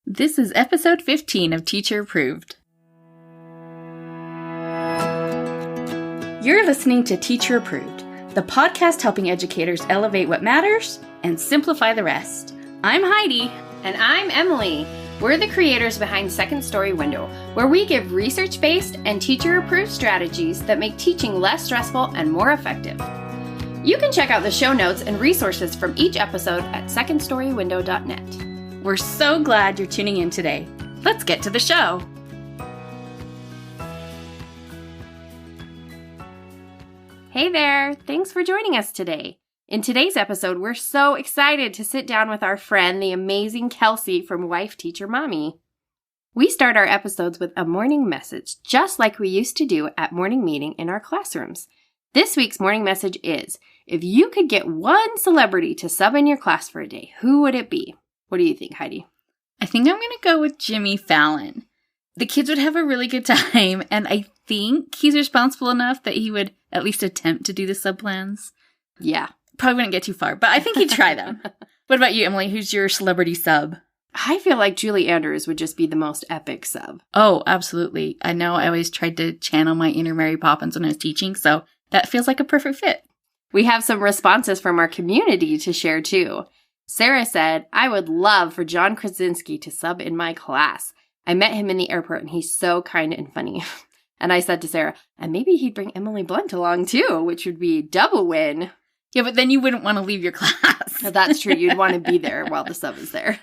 This is episode 15 of Teacher Approved. You're listening to Teacher Approved, the podcast helping educators elevate what matters and simplify the rest. I'm Heidi. And I'm Emily. We're the creators behind Second Story Window, where we give research-based and teacher-approved strategies that make teaching less stressful and more effective. You can check out the show notes and resources from each episode at secondstorywindow.net. We're so glad you're tuning in today. Let's get to the show. Hey there! Thanks for joining us today. In today's episode, we're so excited to sit down with our friend, the amazing Kelsey from Wife Teacher Mommy. We start our episodes with a morning message, just like we used to do at morning meeting in our classrooms. This week's morning message is, if you could get one celebrity to sub in your class for a day, who would it be? What do you think, Heidi? I think I'm going to go with Jimmy Fallon. The kids would have a really good time, and I think he's responsible enough that he would at least attempt to do the sub plans. Yeah. Probably wouldn't get too far, but I think he'd try them. What about you, Emily? Who's your celebrity sub? I feel like Julie Andrews would just be the most epic sub. Oh, absolutely. I know I always tried to channel my inner Mary Poppins when I was teaching, so that feels like a perfect fit. We have some responses from our community to share, too. Sarah said, I would love for John Krasinski to sub in my class. I met him in the airport, and he's so kind and funny. And I said to Sarah, and maybe he'd bring Emily Blunt along, too, which would be double win. Yeah, but then you wouldn't want to leave your class. That's true. You'd want to be there while the sub is there.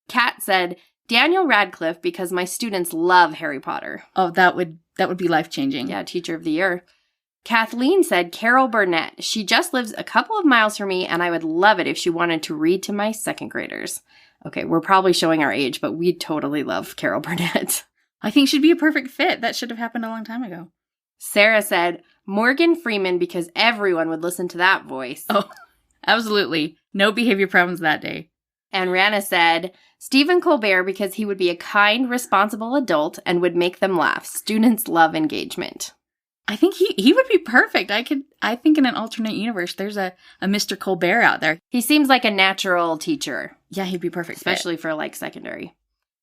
Kat said, Daniel Radcliffe, because my students love Harry Potter. Oh, that would be life-changing. Yeah, Teacher of the Year. Kathleen said, Carol Burnett. She just lives a couple of miles from me, and I would love it if she wanted to read to my second graders. Okay, we're probably showing our age, but we totally love Carol Burnett. I think she'd be a perfect fit. That should have happened a long time ago. Sarah said, Morgan Freeman, because everyone would listen to that voice. Oh, absolutely. No behavior problems that day. And Rana said, Stephen Colbert, because he would be a kind, responsible adult and would make them laugh. Students love engagement. I think he would be perfect. I think in an alternate universe, there's a Mr. Colbert out there. He seems like a natural teacher. Yeah, he'd be perfect. Especially for secondary.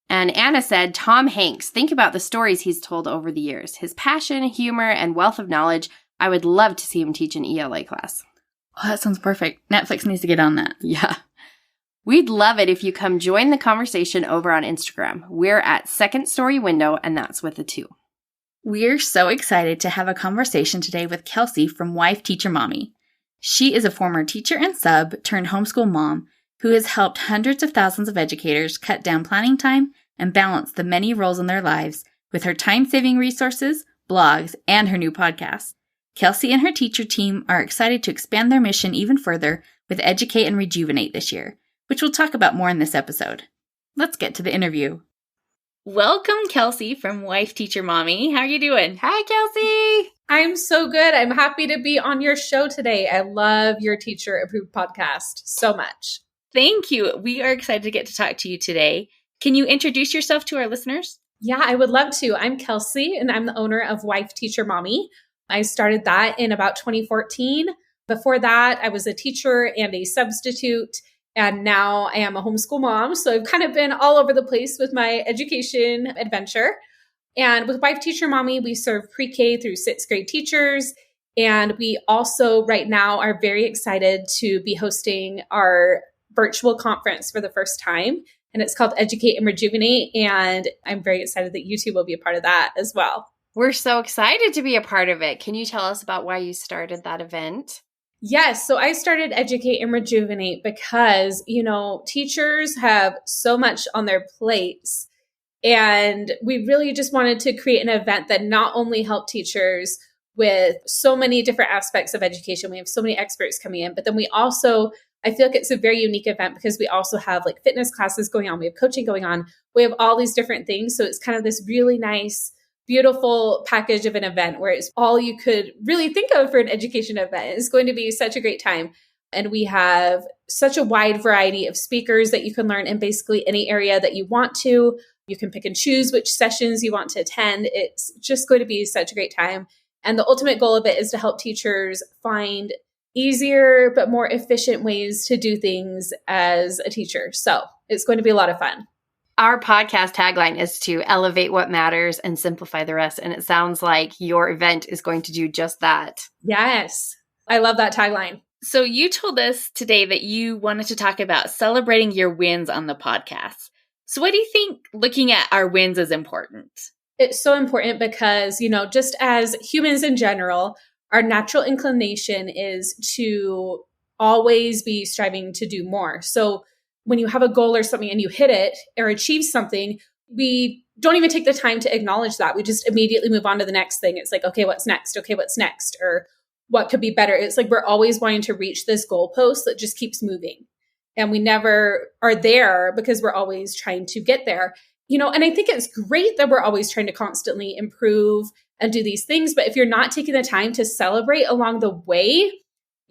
And Anna said, Tom Hanks, think about the stories he's told over the years. His passion, humor, and wealth of knowledge. I would love to see him teach an ELA class. Oh, that sounds perfect. Netflix needs to get on that. Yeah. We'd love it if you come join the conversation over on Instagram. We're at Second Story Window, and that's with a 2. We're so excited to have a conversation today with Kelsey from Wife Teacher Mommy. She is a former teacher and sub turned homeschool mom who has helped hundreds of thousands of educators cut down planning time and balance the many roles in their lives with her time-saving resources, blogs, and her new podcast. Kelsey and her teacher team are excited to expand their mission even further with Educate and Rejuvenate this year, which we'll talk about more in this episode. Let's get to the interview. Welcome, Kelsey from Wife Teacher Mommy. How are you doing? Hi, Kelsey. I'm so good. I'm happy to be on your show today. I love your Teacher Approved podcast so much. Thank you. We are excited to get to talk to you today. Can you introduce yourself to our listeners? Yeah, I would love to. I'm Kelsey, and I'm the owner of Wife Teacher Mommy. I started that in about 2014. Before that, I was a teacher and a substitute. And now I am a homeschool mom. So I've kind of been all over the place with my education adventure. And with Wife Teacher Mommy, we serve pre-K through 6th grade teachers. And we also right now are very excited to be hosting our virtual conference for the first time. And it's called Educate and Rejuvenate. And I'm very excited that you two will be a part of that as well. We're so excited to be a part of it. Can you tell us about why you started that event? Yes. So I started Educate and Rejuvenate because, teachers have so much on their plates. And we really just wanted to create an event that not only helped teachers with so many different aspects of education. We have so many experts coming in, but then we also, I feel like it's a very unique event because we also have fitness classes going on. We have coaching going on. We have all these different things. So it's kind of this really nice, beautiful package of an event where it's all you could really think of for an education event. It's going to be such a great time. And we have such a wide variety of speakers that you can learn in basically any area that you want to. You can pick and choose which sessions you want to attend. It's just going to be such a great time. And the ultimate goal of it is to help teachers find easier but more efficient ways to do things as a teacher. So it's going to be a lot of fun. Our podcast tagline is to elevate what matters and simplify the rest. And it sounds like your event is going to do just that. Yes. I love that tagline. So you told us today that you wanted to talk about celebrating your wins on the podcast. So what do you think looking at our wins is important? It's so important because, just as humans in general, our natural inclination is to always be striving to do more. So when you have a goal or something and you hit it or achieve something, we don't even take the time to acknowledge that. We just immediately move on to the next thing. It's like, okay, what's next? Okay, what's next? Or what could be better? It's like we're always wanting to reach this goalpost that just keeps moving. And we never are there because we're always trying to get there. And I think it's great that we're always trying to constantly improve and do these things. But if you're not taking the time to celebrate along the way,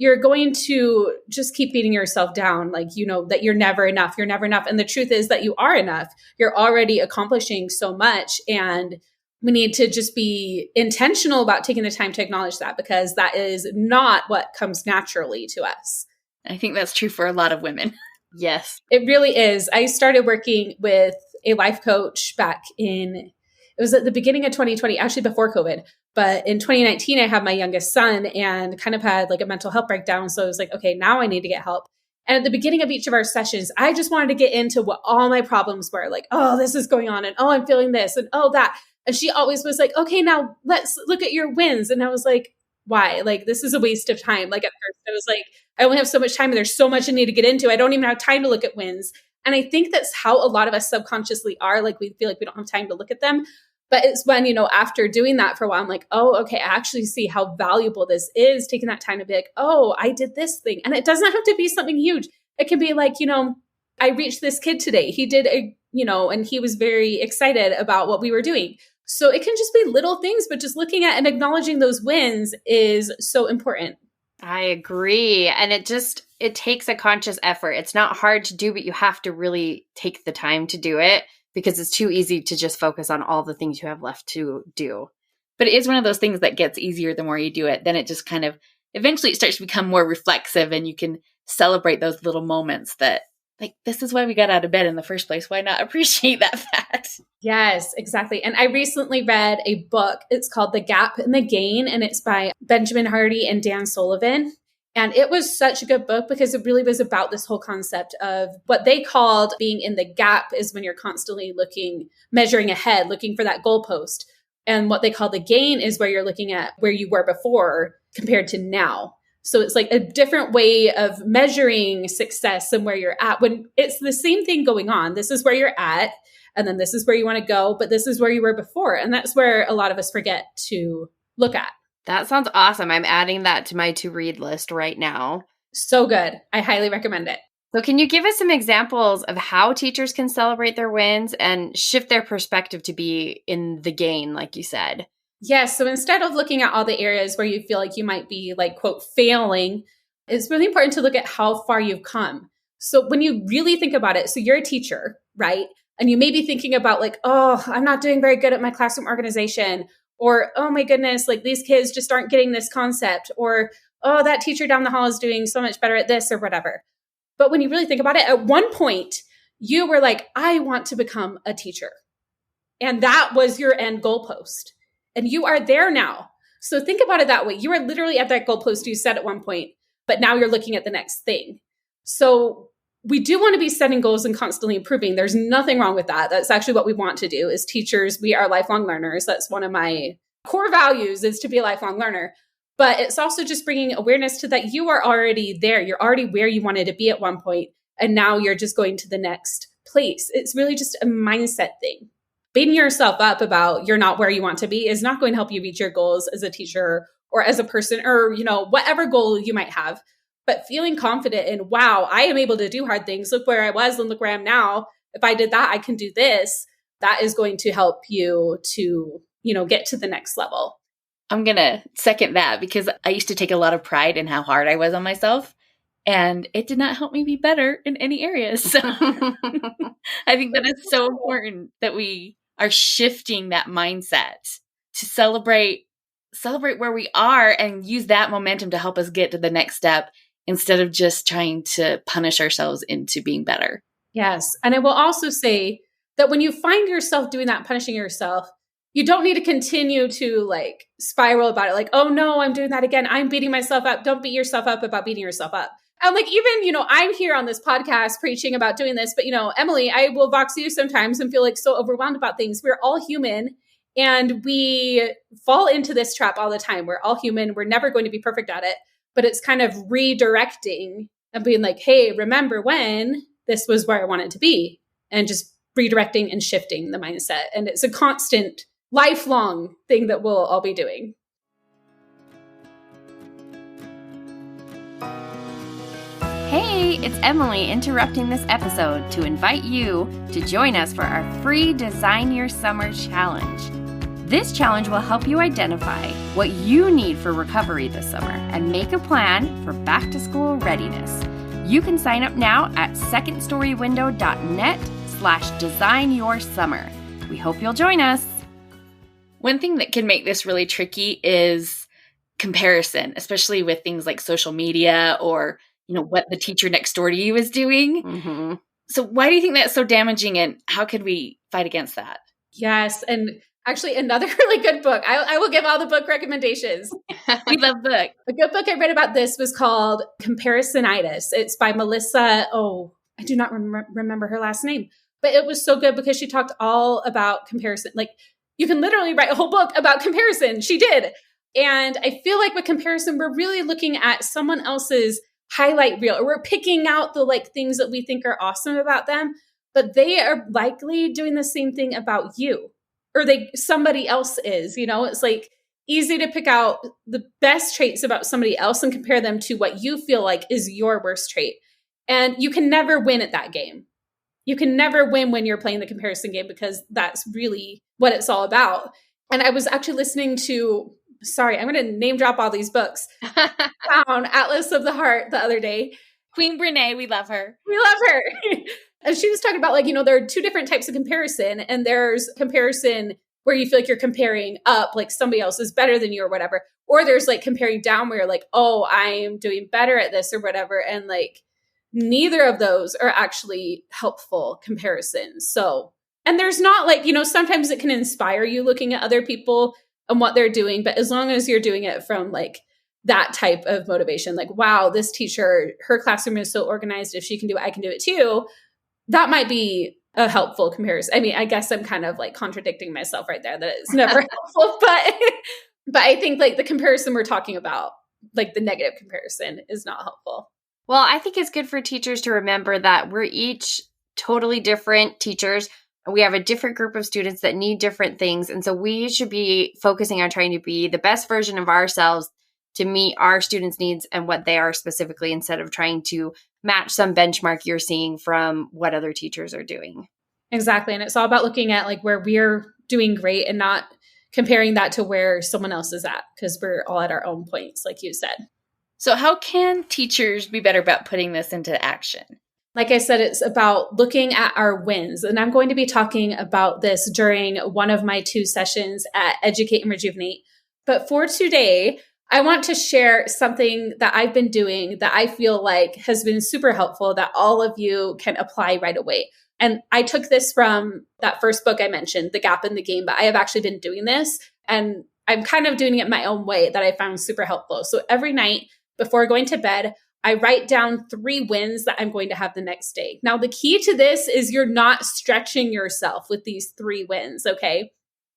you're going to just keep beating yourself down. Like, that you're never enough. You're never enough. And the truth is that you are enough. You're already accomplishing so much. And we need to just be intentional about taking the time to acknowledge that, because that is not what comes naturally to us. I think that's true for a lot of women. Yes. It really is. I started working with a life coach it was at the beginning of 2020, actually before COVID. But in 2019, I had my youngest son and kind of had like a mental health breakdown. So I was like, okay, now I need to get help. And at the beginning of each of our sessions, I just wanted to get into what all my problems were. Like, oh, this is going on. And oh, I'm feeling this. And oh, that. And she always was like, okay, now let's look at your wins. And I was like, why? Like, this is a waste of time. Like at first I was like, I only have so much time and there's so much I need to get into. I don't even have time to look at wins. And I think that's how a lot of us subconsciously are. Like we feel like we don't have time to look at them. But it's when, after doing that for a while, I'm like, oh, okay, I actually see how valuable this is, taking that time to be like, oh, I did this thing. And it doesn't have to be something huge. It can be like, I reached this kid today. He did and he was very excited about what we were doing. So it can just be little things, but just looking at and acknowledging those wins is so important. I agree. And it takes a conscious effort. It's not hard to do, but you have to really take the time to do it, because it's too easy to just focus on all the things you have left to do. But it is one of those things that gets easier the more you do it. Then it just kind of, eventually it starts to become more reflexive, and you can celebrate those little moments that, like, this is why we got out of bed in the first place. Why not appreciate that fact? Yes, exactly. And I recently read a book. It's called The Gap and the Gain, and it's by Benjamin Hardy and Dan Sullivan. And it was such a good book because it really was about this whole concept of what they called being in the gap is when you're constantly measuring ahead, looking for that goalpost. And what they call the gain is where you're looking at where you were before compared to now. So it's like a different way of measuring success and where you're at when it's the same thing going on. This is where you're at, and then this is where you want to go, but this is where you were before. And that's where a lot of us forget to look at. That sounds awesome. I'm adding that to my to-read list right now. So good. I highly recommend it. So can you give us some examples of how teachers can celebrate their wins and shift their perspective to be in the gain, like you said? Yes. So instead of looking at all the areas where you feel like you might be like, quote, failing, it's really important to look at how far you've come. So when you really think about it, so you're a teacher, right? And you may be thinking about like, oh, I'm not doing very good at my classroom organization. Or, oh my goodness, like these kids just aren't getting this concept. Or, oh, that teacher down the hall is doing so much better at this or whatever. But when you really think about it, at one point, you were like, I want to become a teacher. And that was your end goalpost. And you are there now. So think about it that way. You are literally at that goalpost you set at one point, but now you're looking at the next thing. So we do want to be setting goals and constantly improving. There's nothing wrong with that. That's actually what we want to do as teachers. We are lifelong learners. That's one of my core values, is to be a lifelong learner. But it's also just bringing awareness to that you are already there. You're already where you wanted to be at one point, and now you're just going to the next place. It's really just a mindset thing. Beating yourself up about you're not where you want to be is not going to help you reach your goals as a teacher or as a person, or, whatever goal you might have. But feeling confident in, wow, I am able to do hard things. Look where I was and look where I am now. If I did that, I can do this. That is going to help you to, get to the next level. I'm going to second that, because I used to take a lot of pride in how hard I was on myself, and it did not help me be better in any areas. So I think that is so important that we are shifting that mindset to celebrate where we are and use that momentum to help us get to the next step, instead of just trying to punish ourselves into being better. Yes. And I will also say that when you find yourself doing that, punishing yourself, you don't need to continue to like spiral about it. Like, oh no, I'm doing that again. I'm beating myself up. Don't beat yourself up about beating yourself up. And like, even, I'm here on this podcast preaching about doing this, but Emily, I will vox you sometimes and feel like so overwhelmed about things. We're all human and we fall into this trap all the time. We're all human. We're never going to be perfect at it, but it's kind of redirecting and being like, hey, remember when this was where I wanted to be, and just redirecting and shifting the mindset. And it's a constant, lifelong thing that we'll all be doing. Hey, it's Emily interrupting this episode to invite you to join us for our free Design Your Summer Challenge. This challenge will help you identify what you need for recovery this summer and make a plan for back-to-school readiness. You can sign up now at secondstorywindow.net/designyoursummer. We hope you'll join us. One thing that can make this really tricky is comparison, especially with things like social media or what the teacher next door to you is doing. Mm-hmm. So why do you think that's so damaging, and how could we fight against that? Yes. And actually another really good book. I will give all the book recommendations. We love books. A good book I read about this was called Comparisonitis. It's by Melissa. Oh, I do not remember her last name, but it was so good because she talked all about comparison. Like, you can literally write a whole book about comparison. She did. And I feel like with comparison, we're really looking at someone else's highlight reel, or we're picking out the things that we think are awesome about them, but they are likely doing the same thing about you, or somebody else is. It's like easy to pick out the best traits about somebody else and compare them to what you feel like is your worst trait. And you can never win at that game. You can never win when you're playing the comparison game, because that's really what it's all about. And I was actually listening to, I'm going to name drop all these books. Found Atlas of the Heart the other day. Queen Brene, we love her. We love her. And she was talking about there are two different types of comparison. And there's comparison where you feel like you're comparing up, like somebody else is better than you or whatever. Or there's comparing down where you're like, oh, I'm doing better at this or whatever. And neither of those are actually helpful comparisons. So, and there's not sometimes it can inspire you looking at other people and what they're doing. But as long as you're doing it from that type of motivation, wow, this teacher, her classroom is so organized. If she can do it, I can do it too. That might be a helpful comparison. I mean, I guess I'm kind of contradicting myself right there, that it's never helpful, but I think the comparison we're talking about, the negative comparison, is not helpful. Well, I think it's good for teachers to remember that we're each totally different teachers. We have a different group of students that need different things. And so we should be focusing on trying to be the best version of ourselves to meet our students' needs and what they are specifically, instead of trying to match some benchmark you're seeing from what other teachers are doing. Exactly. And it's all about looking at where we're doing great and not comparing that to where someone else is at, because we're all at our own points, like you said. So how can teachers be better about putting this into action? Like I said, it's about looking at our wins. And I'm going to be talking about this during one of my 2 sessions at Educate and Rejuvenate. But for today, I want to share something that I've been doing that I feel like has been super helpful, that all of you can apply right away. And I took this from that first book I mentioned, The Gap in the Game, but I have actually been doing this, and I'm kind of doing it my own way that I found super helpful. So every night before going to bed, I write down 3 wins that I'm going to have the next day. Now, the key to this is you're not stretching yourself with these 3 wins, okay?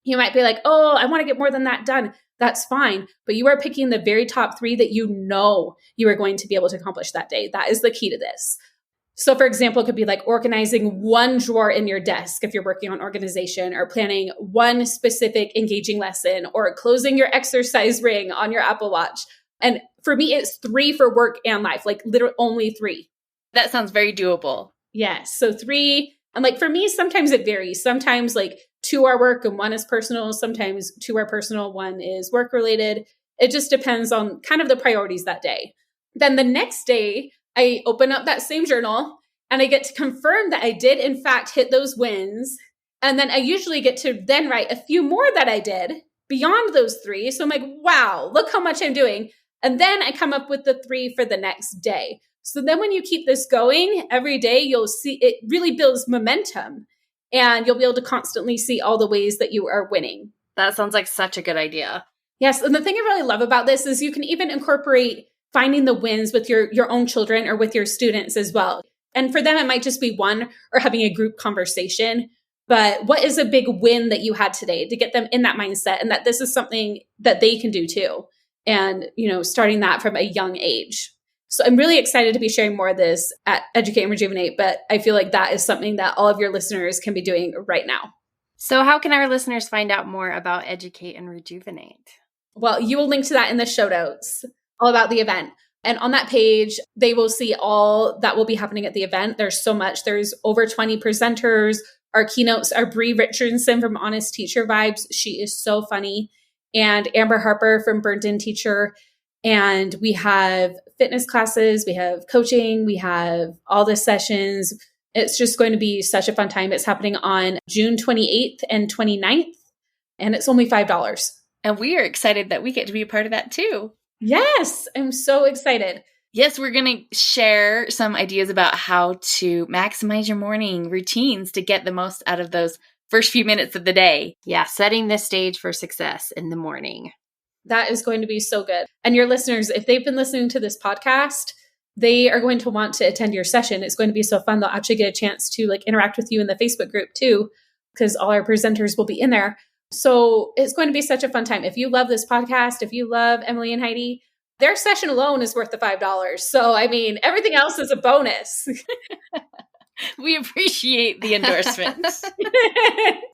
You might be like, oh, I want to get more than that done. That's fine. But you are picking the very top 3 that you know you are going to be able to accomplish that day. That is the key to this. So for example, it could be organizing 1 drawer in your desk if you're working on organization, or planning 1 specific engaging lesson, or closing your exercise ring on your Apple Watch. And for me, it's 3 for work and life, literally only 3. That sounds very doable. Yes. So 3. And for me, sometimes it varies. Sometimes 2 are work and 1 is personal. Sometimes 2 are personal, 1 is work related. It just depends on kind of the priorities that day. Then the next day, I open up that same journal and I get to confirm that I did in fact hit those wins. And then I usually get to then write a few more that I did beyond those 3. So I'm like, wow, look how much I'm doing. And then I come up with the 3 for the next day. So then when you keep this going every day, you'll see it really builds momentum. and you'll be able to constantly see all the ways that you are winning. That sounds like such a good idea. Yes. And the thing I really love about this is you can even incorporate finding the wins with your own children or with your students as well. And for them, it might just be one or having a group conversation. But what is a big win that you had today to get them in that mindset and that this is something that they can do too? And, starting that from a young age. So I'm really excited to be sharing more of this at Educate and Rejuvenate, but I feel like that is something that all of your listeners can be doing right now. So how can our listeners find out more about Educate and Rejuvenate? Well, you will link to that in the show notes, all about the event. And on that page, they will see all that will be happening at the event. There's so much. There's over 20 presenters. Our keynotes are Bree Richardson from Honest Teacher Vibes. She is so funny. And Amber Harper from Burnt In Teacher. And we have fitness classes. We have coaching. We have all the sessions. It's just going to be such a fun time. It's happening on June 28th and 29th. And it's only $5. And we are excited that we get to be a part of that too. Yes, I'm so excited. Yes, we're going to share some ideas about how to maximize your morning routines to get the most out of those first few minutes of the day. Yeah, setting the stage for success in the morning. That is going to be so good. And your listeners, if they've been listening to this podcast, they are going to want to attend your session. It's going to be so fun. They'll actually get a chance to interact with you in the Facebook group too, because all our presenters will be in there. So it's going to be such a fun time. If you love this podcast, if you love Emily and Heidi, their session alone is worth the $5. So, everything else is a bonus. We appreciate the endorsements.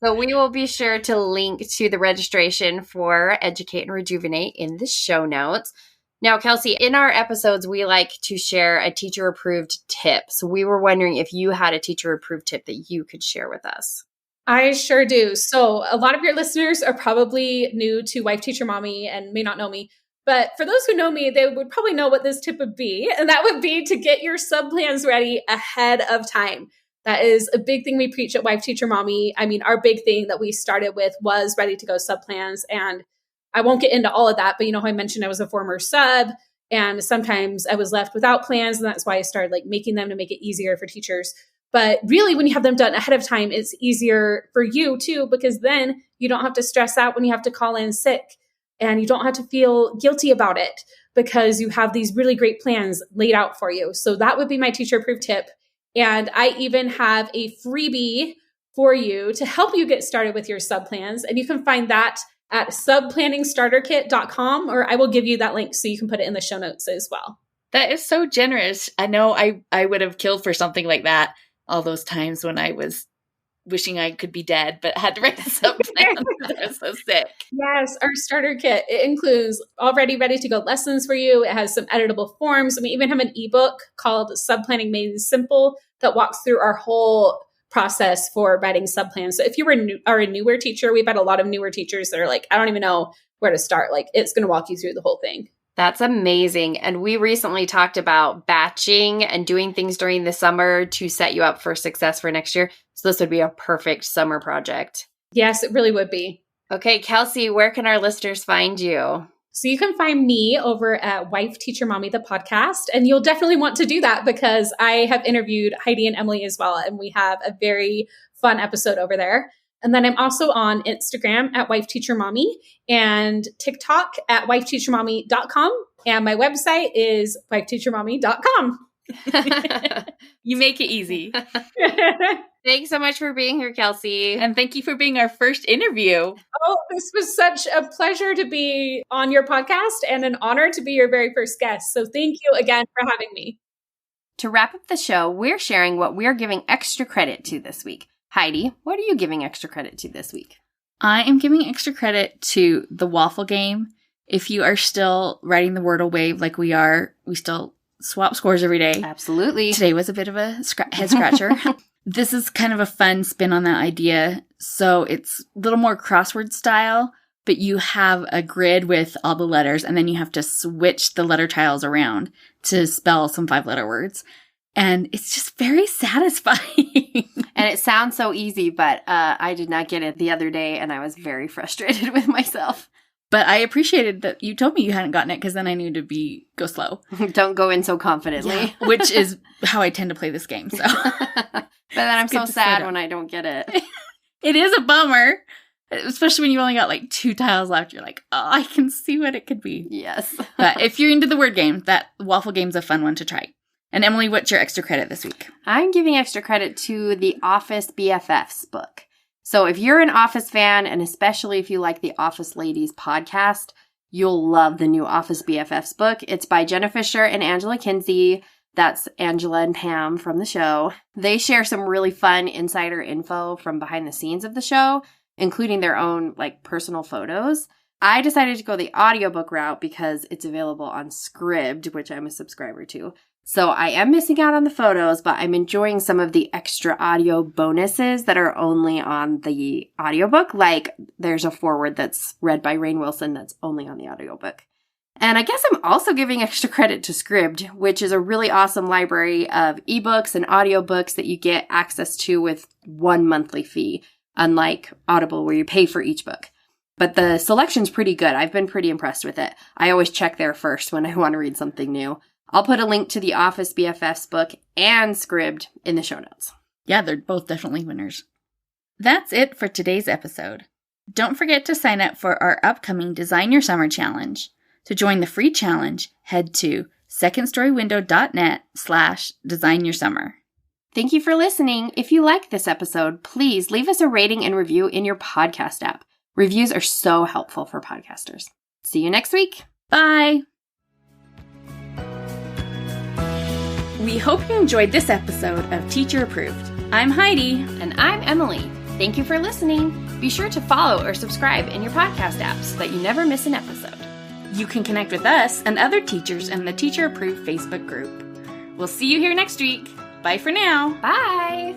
So we will be sure to link to the registration for Educate and Rejuvenate in the show notes. Now, Kelsey, in our episodes, we like to share a teacher-approved tip. So we were wondering if you had a teacher-approved tip that you could share with us. I sure do. So a lot of your listeners are probably new to Wife Teacher Mommy and may not know me. But for those who know me, they would probably know what this tip would be. And that would be to get your sub plans ready ahead of time. That is a big thing we preach at Wife Teacher Mommy. Our big thing that we started with was ready to go sub plans. And I won't get into all of that, but how I mentioned I was a former sub and sometimes I was left without plans. And that's why I started making them to make it easier for teachers. But really, when you have them done ahead of time, it's easier for you too, because then you don't have to stress out when you have to call in sick and you don't have to feel guilty about it because you have these really great plans laid out for you. So that would be my teacher approved tip. And I even have a freebie for you to help you get started with your sub plans. And you can find that at subplanningstarterkit.com, or I will give you that link so you can put it in the show notes as well. That is so generous. I know I would have killed for something like that all those times when I was wishing I could be dead, but had to write a sub plan because I was so sick. Yes, our starter kit. It includes already ready to go lessons for you. It has some editable forms. And we even have an ebook called Sub Planning Made Simple that walks through our whole process for writing sub plans. So if you are a newer teacher, we've had a lot of newer teachers that are I don't even know where to start. It's going to walk you through the whole thing. That's amazing. And we recently talked about batching and doing things during the summer to set you up for success for next year. So this would be a perfect summer project. Yes, it really would be. Okay, Kelsey, where can our listeners find you? So you can find me over at Wife Teacher Mommy, the podcast. And you'll definitely want to do that because I have interviewed Heidi and Emily as well. And we have a very fun episode over there. And then I'm also on Instagram at Wife Teacher Mommy and TikTok at wifeteachermommy.com. And my website is wifeteachermommy.com. You make it easy. Thanks so much for being here, Kelsey. And thank you for being our first interview. Oh, this was such a pleasure to be on your podcast and an honor to be your very first guest. So thank you again for having me. To wrap up the show, we're sharing what we're giving extra credit to this week. Heidi, what are you giving extra credit to this week? I am giving extra credit to the waffle game. If you are still riding the Wordle wave like we are, we still swap scores every day. Absolutely. Today was a bit of a head scratcher. This is kind of a fun spin on that idea. So it's a little more crossword style, but you have a grid with all the letters, and then you have to switch the letter tiles around to spell some 5-letter words. And it's just very satisfying. And it sounds so easy, but I did not get it the other day, and I was very frustrated with myself. But I appreciated that you told me you hadn't gotten it because then I knew to go slow. Don't go in so confidently. Yeah, which is how I tend to play this game. So, but then I'm so sad when I don't get it. It is a bummer, especially when you only got like 2 tiles left. You're like, oh, I can see what it could be. Yes. But if you're into the word game, that waffle game's a fun one to try. And Emily, what's your extra credit this week? I'm giving extra credit to the Office BFFs book. So if you're an Office fan, and especially if you like the Office Ladies podcast, you'll love the new Office BFFs book. It's by Jenna Fisher and Angela Kinsey. That's Angela and Pam from the show. They share some really fun insider info from behind the scenes of the show, including their own personal photos. I decided to go the audiobook route because it's available on Scribd, which I'm a subscriber to. So I am missing out on the photos, but I'm enjoying some of the extra audio bonuses that are only on the audiobook. Like there's a foreword that's read by Rainn Wilson that's only on the audiobook. And I guess I'm also giving extra credit to Scribd, which is a really awesome library of ebooks and audiobooks that you get access to with one monthly fee, unlike Audible where you pay for each book. But the selection's pretty good. I've been pretty impressed with it. I always check there first when I want to read something new. I'll put a link to the Office BFFs book and Scribd in the show notes. Yeah, they're both definitely winners. That's it for today's episode. Don't forget to sign up for our upcoming Design Your Summer Challenge. To join the free challenge, head to secondstorywindow.net/designyoursummer. Thank you for listening. If you like this episode, please leave us a rating and review in your podcast app. Reviews are so helpful for podcasters. See you next week. Bye. We hope you enjoyed this episode of Teacher Approved. I'm Heidi. And I'm Emily. Thank you for listening. Be sure to follow or subscribe in your podcast apps so that you never miss an episode. You can connect with us and other teachers in the Teacher Approved Facebook group. We'll see you here next week. Bye for now. Bye.